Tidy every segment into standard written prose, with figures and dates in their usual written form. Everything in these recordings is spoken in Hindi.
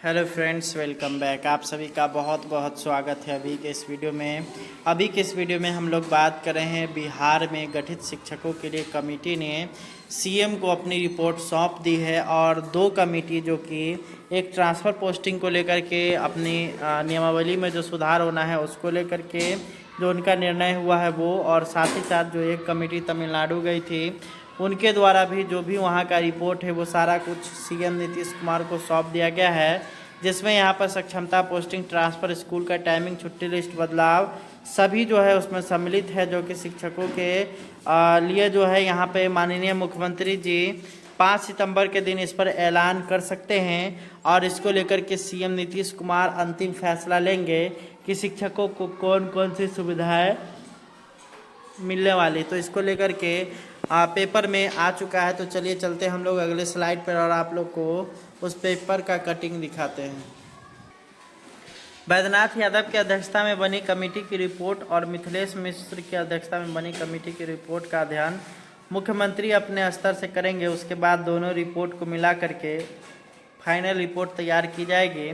Hello friends, welcome back. आप सभी का बहुत बहुत स्वागत है अभी के इस वीडियो में हम लोग बात कर रहे हैं बिहार में गठित शिक्षकों के लिए कमेटी ने सीएम को अपनी रिपोर्ट सौंप दी है और दो कमेटी जो कि एक ट्रांसफ़र पोस्टिंग को लेकर के अपनी नियमावली में जो सुधार होना है उसको लेकर के जो उनका निर्णय हुआ है वो, और साथ ही साथ जो एक कमेटी तमिलनाडु गई थी उनके द्वारा भी जो भी वहाँ का रिपोर्ट है वो सारा कुछ सीएम नीतीश कुमार को सौंप दिया गया है, जिसमें यहाँ पर सक्षमता पोस्टिंग, ट्रांसफ़र, स्कूल का टाइमिंग, छुट्टी लिस्ट बदलाव सभी जो है उसमें सम्मिलित है, जो कि शिक्षकों के लिए जो है यहाँ पे माननीय मुख्यमंत्री जी 5 सितंबर के दिन इस पर ऐलान कर सकते हैं और इसको लेकर के सीएम नीतीश कुमार अंतिम फैसला लेंगे कि शिक्षकों को कौन कौन सी सुविधाएँ मिलने वाली। तो इसको लेकर के पेपर में आ चुका है। तो चलिए चलते हम लोग अगले स्लाइड पर और आप लोग को उस पेपर का कटिंग दिखाते हैं। बैद्यनाथ यादव की अध्यक्षता में बनी कमेटी की रिपोर्ट और मिथिलेश मिश्र की अध्यक्षता में बनी कमेटी की रिपोर्ट का अध्ययन मुख्यमंत्री अपने स्तर से करेंगे। उसके बाद दोनों रिपोर्ट को मिला करके फाइनल रिपोर्ट तैयार की जाएगी।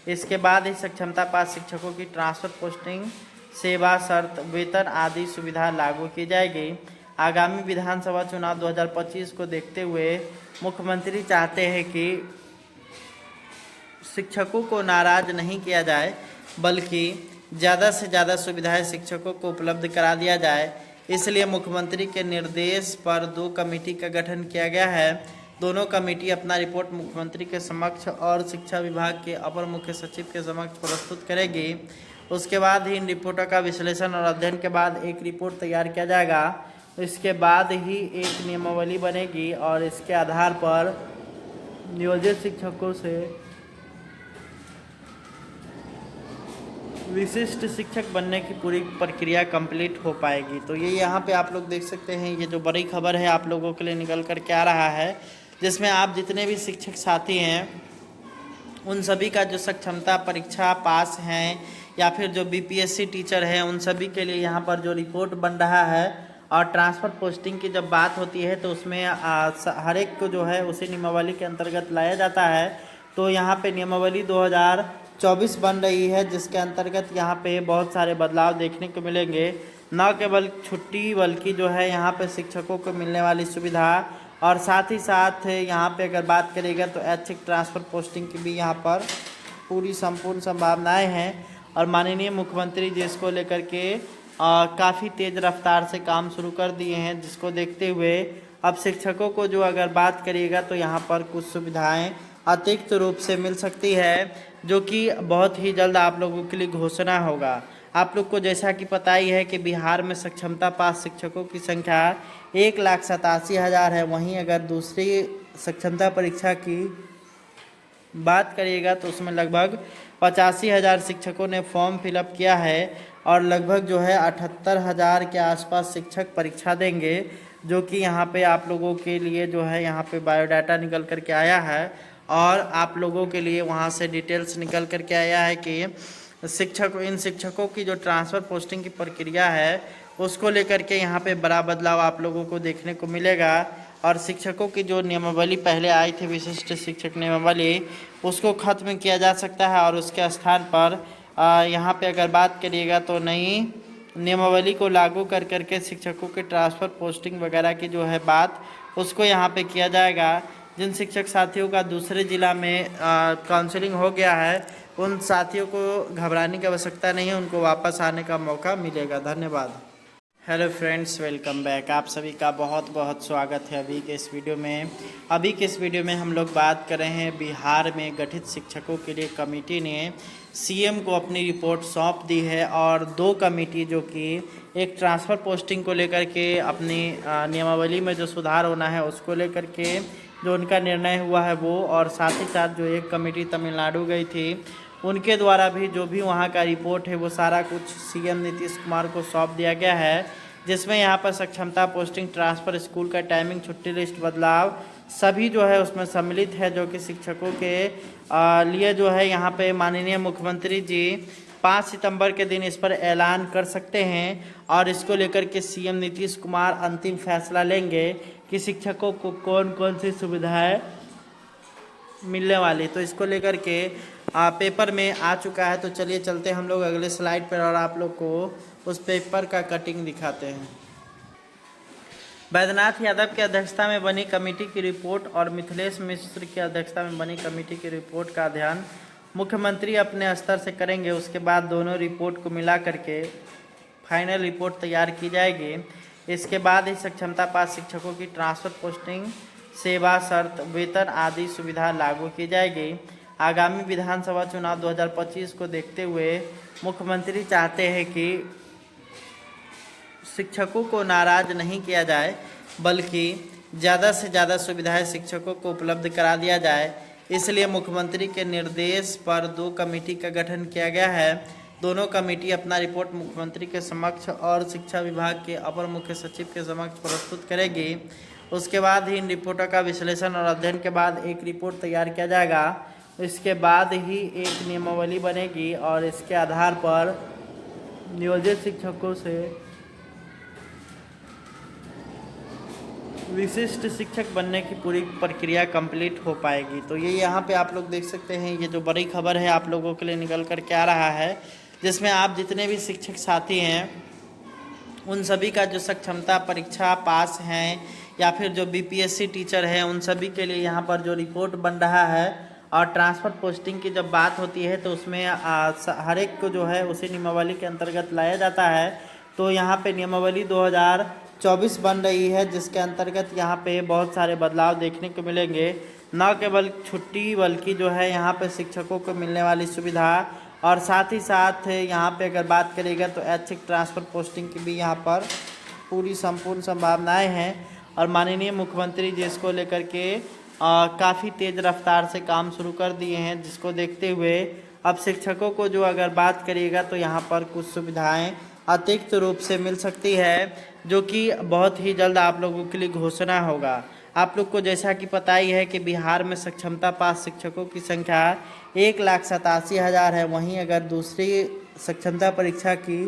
इसके बाद ही सक्षमता पास शिक्षकों की ट्रांसफ़र पोस्टिंग, सेवा शर्त, वेतन आदि सुविधा लागू की जाएगी। आगामी विधानसभा चुनाव 2025 को देखते हुए मुख्यमंत्री चाहते हैं कि शिक्षकों को नाराज नहीं किया जाए, बल्कि ज़्यादा से ज़्यादा सुविधाएं शिक्षकों को उपलब्ध करा दिया जाए। इसलिए मुख्यमंत्री के निर्देश पर दो कमेटी का गठन किया गया है। दोनों कमेटी अपना रिपोर्ट मुख्यमंत्री के समक्ष और शिक्षा विभाग के अपर मुख्य सचिव के समक्ष प्रस्तुत करेगी। उसके बाद ही इन रिपोर्टों का विश्लेषण और अध्ययन के बाद एक रिपोर्ट तैयार किया जाएगा। इसके बाद ही एक नियमावली बनेगी और इसके आधार पर नियोजित शिक्षकों से विशिष्ट शिक्षक बनने की पूरी प्रक्रिया कंप्लीट हो पाएगी। तो ये यहाँ पे आप लोग देख सकते हैं, ये जो बड़ी खबर है आप लोगों के लिए निकल कर के आ रहा है, जिसमें आप जितने भी शिक्षक साथी हैं उन सभी का जो सक्षमता परीक्षा पास हैं या फिर जो बीपीएससी टीचर हैं उन सभी के लिए यहाँ पर जो रिपोर्ट बन रहा है। और ट्रांसफ़र पोस्टिंग की जब बात होती है तो उसमें हर एक को जो है उसी नियमावली के अंतर्गत लाया जाता है। तो यहाँ पे नियमावली 2024 बन रही है, जिसके अंतर्गत यहाँ पे बहुत सारे बदलाव देखने को मिलेंगे। न केवल छुट्टी बल्कि जो है यहाँ पे शिक्षकों को मिलने वाली सुविधा, और साथ ही साथ यहाँ पे अगर बात करेगा तो ऐच्छिक ट्रांसफ़र पोस्टिंग की भी यहाँ पर पूरी संपूर्ण संभावनाएं हैं। और माननीय मुख्यमंत्री जी इसको लेकर के काफ़ी तेज़ रफ्तार से काम शुरू कर दिए हैं, जिसको देखते हुए अब शिक्षकों को जो अगर बात करिएगा तो यहाँ पर कुछ सुविधाएं अतिरिक्त रूप से मिल सकती है, जो कि बहुत ही जल्द आप लोगों के लिए घोषणा होगा। आप लोग को जैसा कि पता ही है कि बिहार में सक्षमता पास शिक्षकों की संख्या 1,87,000 है। वहीं अगर दूसरी सक्षमता परीक्षा की बात करिएगा तो उसमें लगभग 85,000 शिक्षकों ने फॉर्म फिलअप किया है और लगभग जो है 78,000 के आसपास शिक्षक परीक्षा देंगे, जो कि यहाँ पे आप लोगों के लिए जो है यहाँ पे बायोडाटा निकल कर के आया है और आप लोगों के लिए वहाँ से डिटेल्स निकल कर के आया है कि इन शिक्षकों की जो ट्रांसफ़र पोस्टिंग की प्रक्रिया है उसको लेकर के यहाँ पे बड़ा बदलाव आप लोगों को देखने को मिलेगा। और शिक्षकों की जो नियमावली पहले आई थी, विशिष्ट शिक्षक नियमावली, उसको ख़त्म किया जा सकता है और उसके स्थान पर यहाँ पे अगर बात करिएगा तो नई नियमावली को लागू कर करके शिक्षकों के ट्रांसफ़र पोस्टिंग वगैरह की जो है बात उसको यहाँ पे किया जाएगा। जिन शिक्षक साथियों का दूसरे ज़िला में काउंसलिंग हो गया है उन साथियों को घबराने की आवश्यकता नहीं है, उनको वापस आने का मौका मिलेगा। धन्यवाद। Hello friends, welcome back. आप सभी का बहुत बहुत स्वागत है अभी के इस वीडियो में हम लोग बात कर रहे हैं बिहार में गठित शिक्षकों के लिए कमेटी ने सीएम को अपनी रिपोर्ट सौंप दी है और दो कमेटी जो कि एक ट्रांसफ़र पोस्टिंग को लेकर के अपनी नियमावली में जो सुधार होना है उसको लेकर के जो उनका निर्णय हुआ है वो, और साथ ही साथ जो एक कमेटी तमिलनाडु गई थी उनके द्वारा भी जो भी वहाँ का रिपोर्ट है वो सारा कुछ सीएम नीतीश कुमार को सौंप दिया गया है, जिसमें यहाँ पर सक्षमता पोस्टिंग, ट्रांसफ़र, स्कूल का टाइमिंग, छुट्टी लिस्ट बदलाव सभी जो है उसमें सम्मिलित है, जो कि शिक्षकों के लिए जो है यहाँ पे माननीय मुख्यमंत्री जी 5 सितंबर के दिन इस पर ऐलान कर सकते हैं और इसको लेकर के सीएम नीतीश कुमार अंतिम फैसला लेंगे कि शिक्षकों को कौन कौन सी सुविधाएँ मिलने वाली, तो इसको लेकर के पेपर में आ चुका है। तो चलिए चलते हम लोग अगले स्लाइड पर और आप लोग को उस पेपर का कटिंग दिखाते हैं। बैद्यनाथ यादव की अध्यक्षता में बनी कमेटी की रिपोर्ट और मिथिलेश मिश्र की अध्यक्षता में बनी कमेटी की रिपोर्ट का अध्ययन मुख्यमंत्री अपने स्तर से करेंगे। उसके बाद दोनों रिपोर्ट को मिला करके फाइनल रिपोर्ट तैयार की जाएगी। इसके बाद ही सक्षमता पास शिक्षकों की ट्रांसफर पोस्टिंग, सेवा शर्त, वेतन आदि सुविधा लागू की जाएगी। आगामी विधानसभा चुनाव 2025 को देखते हुए मुख्यमंत्री चाहते हैं कि शिक्षकों को नाराज नहीं किया जाए, बल्कि ज़्यादा से ज़्यादा सुविधाएं शिक्षकों को उपलब्ध करा दिया जाए। इसलिए मुख्यमंत्री के निर्देश पर 2 कमेटी का गठन किया गया है। दोनों कमेटी अपना रिपोर्ट मुख्यमंत्री के समक्ष और शिक्षा विभाग के अपर मुख्य सचिव के समक्ष प्रस्तुत करेगी। उसके बाद ही इन रिपोर्टों का विश्लेषण और अध्ययन के बाद एक रिपोर्ट तैयार किया जाएगा। इसके बाद ही एक नियमावली बनेगी और इसके आधार पर नियोजित शिक्षकों से विशिष्ट शिक्षक बनने की पूरी प्रक्रिया कंप्लीट हो पाएगी। तो ये यहाँ पे आप लोग देख सकते हैं, ये जो बड़ी खबर है आप लोगों के लिए निकल कर के आ रहा है, जिसमें आप जितने भी शिक्षक साथी हैं उन सभी का जो सक्षमता परीक्षा पास हैं या फिर जो बीपीएससी टीचर हैं उन सभी के लिए यहाँ पर जो रिपोर्ट बन रहा है। और ट्रांसफ़र पोस्टिंग की जब बात होती है तो उसमें हर एक को जो है उसी नियमावली के अंतर्गत लाया जाता है। तो यहाँ पे नियमावली 2024 बन रही है, जिसके अंतर्गत यहाँ पे बहुत सारे बदलाव देखने को मिलेंगे। न केवल छुट्टी बल्कि जो है यहाँ पे शिक्षकों को मिलने वाली सुविधा और साथ ही साथ यहाँ पे अगर बात करेगा तो ऐच्छिक ट्रांसफ़र पोस्टिंग की भी यहाँ पर पूरी संपूर्ण संभावनाएं हैं। और माननीय मुख्यमंत्री जी इसको लेकर के काफ़ी तेज़ रफ्तार से काम शुरू कर दिए हैं, जिसको देखते हुए अब शिक्षकों को जो अगर बात करिएगा तो यहाँ पर कुछ सुविधाएं अतिरिक्त रूप से मिल सकती है, जो कि बहुत ही जल्द आप लोगों के लिए घोषणा होगा। आप लोग को जैसा कि पता ही है कि बिहार में सक्षमता पास शिक्षकों की संख्या 1,87,000 है। वहीं अगर दूसरी सक्षमता परीक्षा की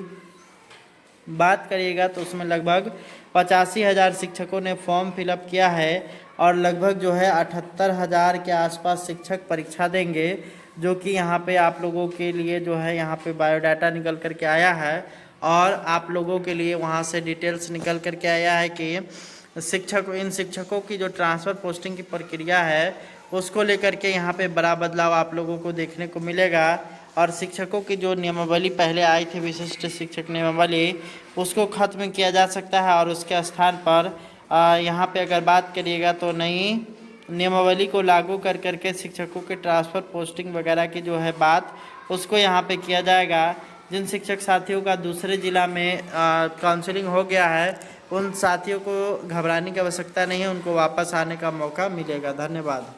बात करिएगा तो उसमें लगभग 85,000 शिक्षकों ने फॉर्म फिलअप किया है और लगभग जो है 78,000 के आसपास शिक्षक परीक्षा देंगे, जो कि यहाँ पे आप लोगों के लिए जो है यहाँ पे बायोडाटा निकल कर के आया है और आप लोगों के लिए वहाँ से डिटेल्स निकल कर के आया है कि इन शिक्षकों की जो ट्रांसफ़र पोस्टिंग की प्रक्रिया है उसको लेकर के यहाँ पे बड़ा बदलाव आप लोगों को देखने को मिलेगा। और शिक्षकों की जो नियमावली पहले आई थी, विशिष्ट शिक्षक नियमावली, उसको ख़त्म किया जा सकता है और उसके स्थान पर यहाँ पे अगर बात करिएगा तो नई नियमावली को लागू कर करके शिक्षकों के ट्रांसफ़र पोस्टिंग वगैरह की जो है बात उसको यहाँ पे किया जाएगा। जिन शिक्षक साथियों का दूसरे ज़िला में काउंसलिंग हो गया है उन साथियों को घबराने की आवश्यकता नहीं है, उनको वापस आने का मौका मिलेगा। धन्यवाद।